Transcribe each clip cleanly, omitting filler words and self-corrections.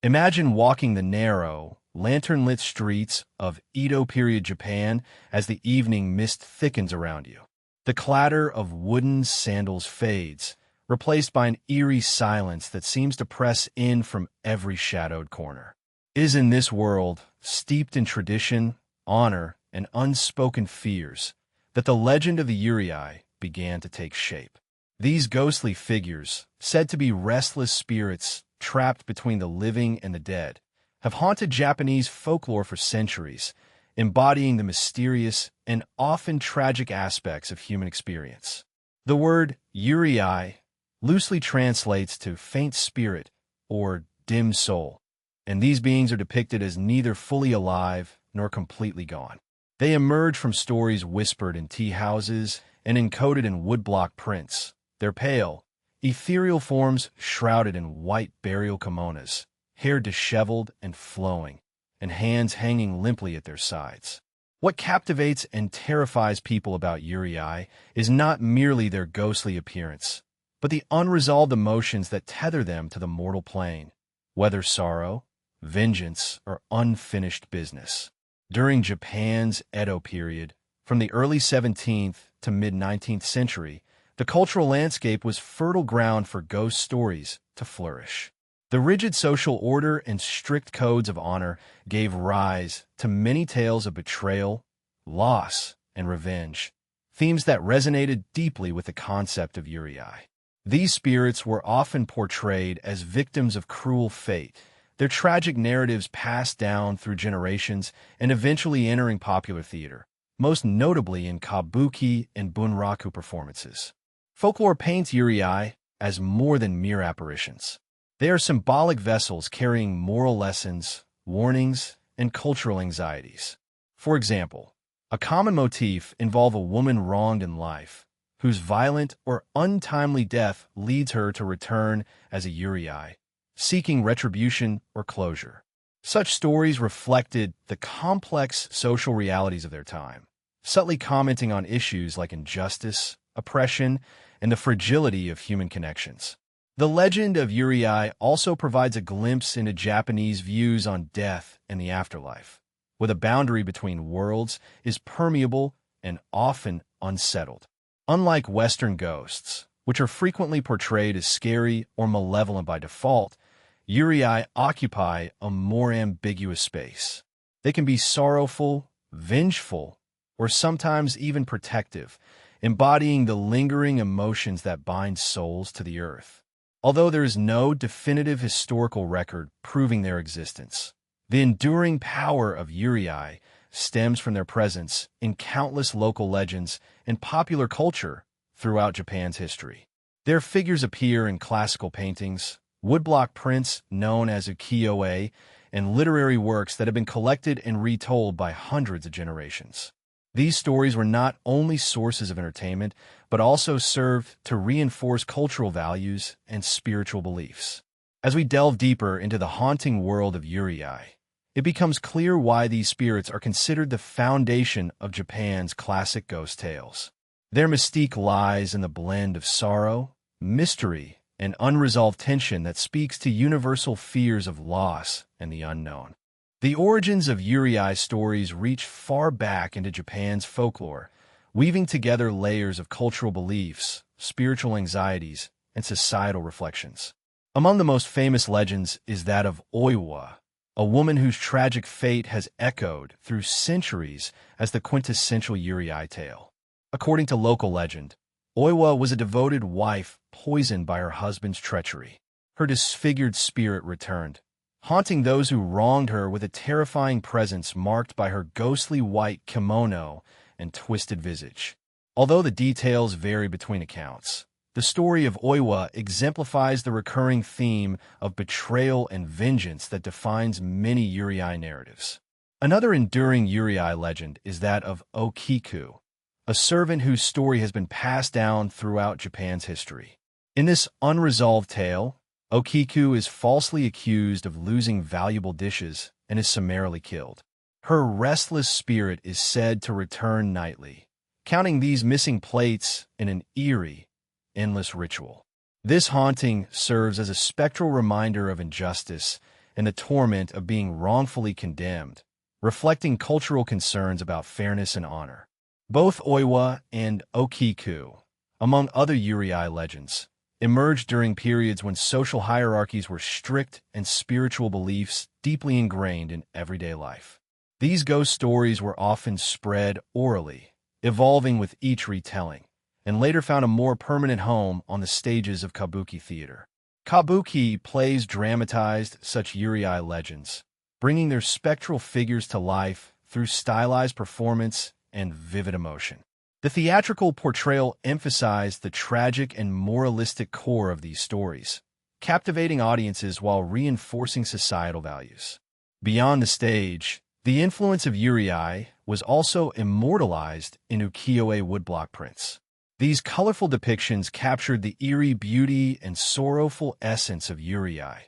Imagine walking the narrow, lantern-lit streets of Edo period Japan as the evening mist thickens around you. The clatter of wooden sandals fades, replaced by an eerie silence that seems to press in from every shadowed corner. It is in this world, steeped in tradition, honor, and unspoken fears, that the legend of the Yurei began to take shape. These ghostly figures, said to be restless spirits trapped between the living and the dead, have haunted Japanese folklore for centuries, embodying the mysterious and often tragic aspects of human experience. The word Yurei loosely translates to faint spirit or dim soul, and these beings are depicted as neither fully alive nor completely gone. They emerge from stories whispered in tea houses and encoded in woodblock prints, their pale, ethereal forms shrouded in white burial kimonos, hair disheveled and flowing, and hands hanging limply at their sides. What captivates and terrifies people about Yurei is not merely their ghostly appearance, but the unresolved emotions that tether them to the mortal plane, whether sorrow, vengeance, or unfinished business. During Japan's Edo period, from the early 17th to mid-19th century, the cultural landscape was fertile ground for ghost stories to flourish. The rigid social order and strict codes of honor gave rise to many tales of betrayal, loss, and revenge, themes that resonated deeply with the concept of Yurei. These spirits were often portrayed as victims of cruel fate, their tragic narratives passed down through generations and eventually entering popular theater, most notably in kabuki and bunraku performances. Folklore paints Yurei as more than mere apparitions. They are symbolic vessels carrying moral lessons, warnings, and cultural anxieties. For example, a common motif involves a woman wronged in life, whose violent or untimely death leads her to return as a Yurei, seeking retribution or closure. Such stories reflected the complex social realities of their time, subtly commenting on issues like injustice, oppression, and the fragility of human connections. The legend of Yurei also provides a glimpse into Japanese views on death and the afterlife, where the boundary between worlds is permeable and often unsettled. Unlike Western ghosts, which are frequently portrayed as scary or malevolent by default, Yurei occupy a more ambiguous space. They can be sorrowful, vengeful, or sometimes even protective, embodying the lingering emotions that bind souls to the earth. Although there is no definitive historical record proving their existence, the enduring power of Yurei stems from their presence in countless local legends and popular culture throughout Japan's history. Their figures appear in classical paintings, woodblock prints known as ukiyo-e, and literary works that have been collected and retold by hundreds of generations. These stories were not only sources of entertainment, but also served to reinforce cultural values and spiritual beliefs. As we delve deeper into the haunting world of Yurei, it becomes clear why these spirits are considered the foundation of Japan's classic ghost tales. Their mystique lies in the blend of sorrow, mystery, and unresolved tension that speaks to universal fears of loss and the unknown. The origins of Yurei stories reach far back into Japan's folklore, weaving together layers of cultural beliefs, spiritual anxieties, and societal reflections. Among the most famous legends is that of Oiwa, a woman whose tragic fate has echoed through centuries as the quintessential Yurei tale. According to local legend, Oiwa was a devoted wife poisoned by her husband's treachery. Her disfigured spirit returned, haunting those who wronged her with a terrifying presence marked by her ghostly white kimono and twisted visage. Although the details vary between accounts, the story of Oiwa exemplifies the recurring theme of betrayal and vengeance that defines many Yurei narratives. Another enduring Yurei legend is that of Okiku, a servant whose story has been passed down throughout Japan's history. In this unresolved tale, Okiku is falsely accused of losing valuable dishes and is summarily killed. Her restless spirit is said to return nightly, counting these missing plates in an eerie, endless ritual. This haunting serves as a spectral reminder of injustice and the torment of being wrongfully condemned, reflecting cultural concerns about fairness and honor. Both Oiwa and Okiku, among other Yurei legends, emerged during periods when social hierarchies were strict and spiritual beliefs deeply ingrained in everyday life. These ghost stories were often spread orally, evolving with each retelling, and later found a more permanent home on the stages of kabuki theater. Kabuki plays dramatized such Yurei legends, bringing their spectral figures to life through stylized performance and vivid emotion. The theatrical portrayal emphasized the tragic and moralistic core of these stories, captivating audiences while reinforcing societal values. Beyond the stage, the influence of Yurei was also immortalized in ukiyo-e woodblock prints. These colorful depictions captured the eerie beauty and sorrowful essence of Yurei,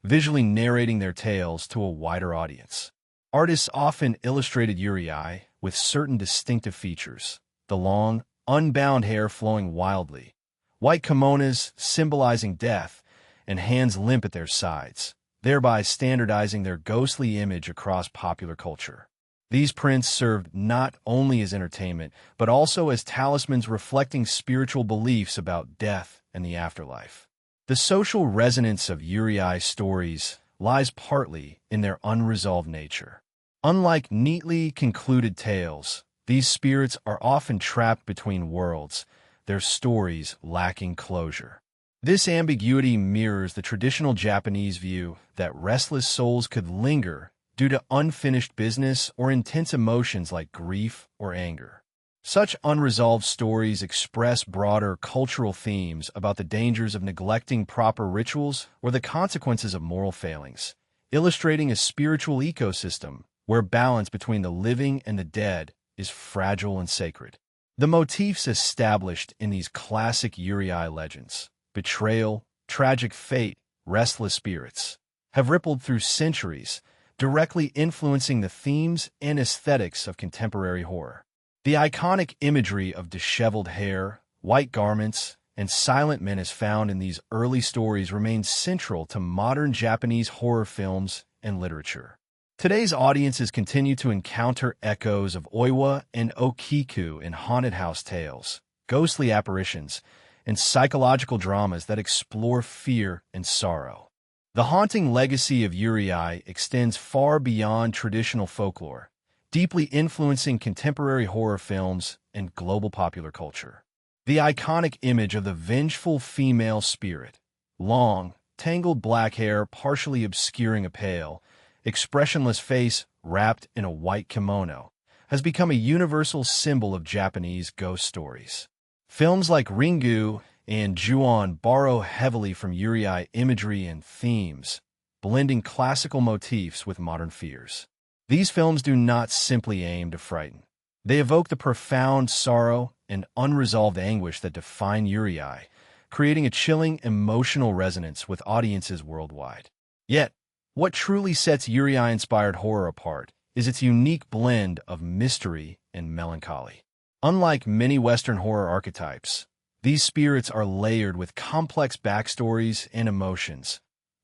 visually narrating their tales to a wider audience. Artists often illustrated Yurei with certain distinctive features: the long, unbound hair flowing wildly, white kimonos symbolizing death, and hands limp at their sides, thereby standardizing their ghostly image across popular culture. These prints served not only as entertainment, but also as talismans reflecting spiritual beliefs about death and the afterlife. The social resonance of Yurei stories lies partly in their unresolved nature. Unlike neatly concluded tales, these spirits are often trapped between worlds, their stories lacking closure. This ambiguity mirrors the traditional Japanese view that restless souls could linger due to unfinished business or intense emotions like grief or anger. Such unresolved stories express broader cultural themes about the dangers of neglecting proper rituals or the consequences of moral failings, illustrating a spiritual ecosystem where balance between the living and the dead is fragile and sacred. The motifs established in these classic Yurei legends, betrayal, tragic fate, restless spirits, have rippled through centuries, directly influencing the themes and aesthetics of contemporary horror. The iconic imagery of disheveled hair, white garments, and silent menace found in these early stories remains central to modern Japanese horror films and literature. Today's audiences continue to encounter echoes of Oiwa and Okiku in haunted house tales, ghostly apparitions, and psychological dramas that explore fear and sorrow. The haunting legacy of Yurei extends far beyond traditional folklore, deeply influencing contemporary horror films and global popular culture. The iconic image of the vengeful female spirit, long, tangled black hair partially obscuring a pale, expressionless face wrapped in a white kimono, has become a universal symbol of Japanese ghost stories. Films like Ringu and Ju-on borrow heavily from Yurei imagery and themes, blending classical motifs with modern fears. These films do not simply aim to frighten. They evoke the profound sorrow and unresolved anguish that define Yurei, creating a chilling emotional resonance with audiences worldwide. Yet, what truly sets Yurei-inspired horror apart is its unique blend of mystery and melancholy. Unlike many Western horror archetypes, these spirits are layered with complex backstories and emotions,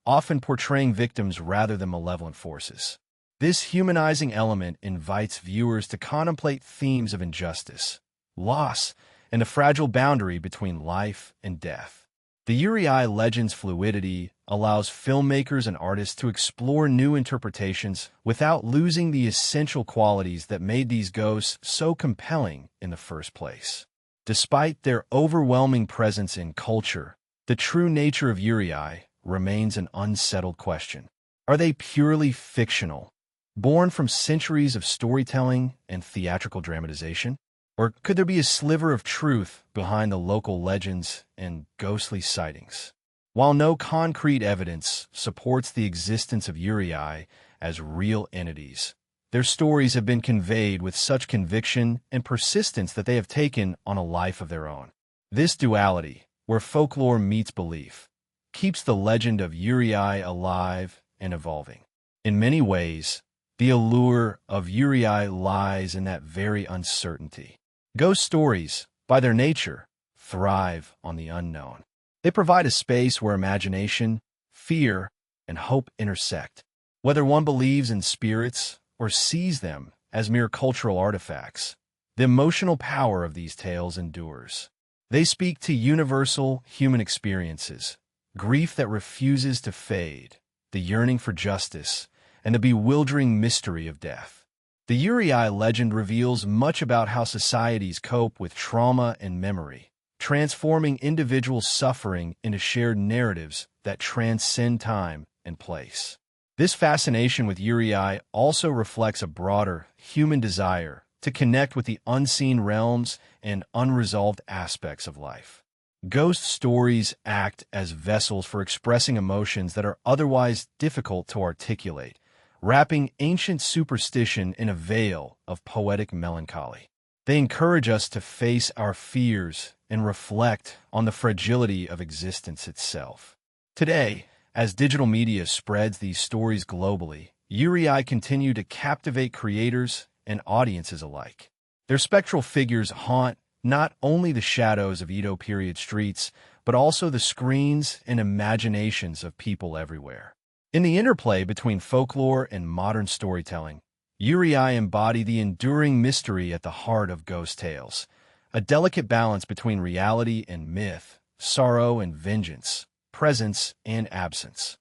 often portraying victims rather than malevolent forces. This humanizing element invites viewers to contemplate themes of injustice, loss, and the fragile boundary between life and death. The Yurei legend's fluidity allows filmmakers and artists to explore new interpretations without losing the essential qualities that made these ghosts so compelling in the first place. Despite their overwhelming presence in culture, the true nature of Yurei remains an unsettled question. Are they purely fictional, born from centuries of storytelling and theatrical dramatization? Or could there be a sliver of truth behind the local legends and ghostly sightings? While no concrete evidence supports the existence of Yurei as real entities, their stories have been conveyed with such conviction and persistence that they have taken on a life of their own. This duality, where folklore meets belief, keeps the legend of Yurei alive and evolving. In many ways, the allure of Yurei lies in that very uncertainty. Ghost stories, by their nature, thrive on the unknown. They provide a space where imagination, fear, and hope intersect, Whether one believes in spirits or sees them as mere cultural artifacts, the emotional power of these tales endures. They speak to universal human experiences, grief that refuses to fade, the yearning for justice, and the bewildering mystery of death. The Yurei legend reveals much about how societies cope with trauma and memory, transforming individual suffering into shared narratives that transcend time and place. This fascination with Yurei also reflects a broader human desire to connect with the unseen realms and unresolved aspects of life. Ghost stories act as vessels for expressing emotions that are otherwise difficult to articulate, wrapping ancient superstition in a veil of poetic melancholy. They encourage us to face our fears and reflect on the fragility of existence itself. Today, as digital media spreads these stories globally, Yurei continue to captivate creators and audiences alike. Their spectral figures haunt not only the shadows of Edo period streets, but also the screens and imaginations of people everywhere. In the interplay between folklore and modern storytelling, Yurei embody the enduring mystery at the heart of ghost tales, a delicate balance between reality and myth, sorrow and vengeance, presence and absence.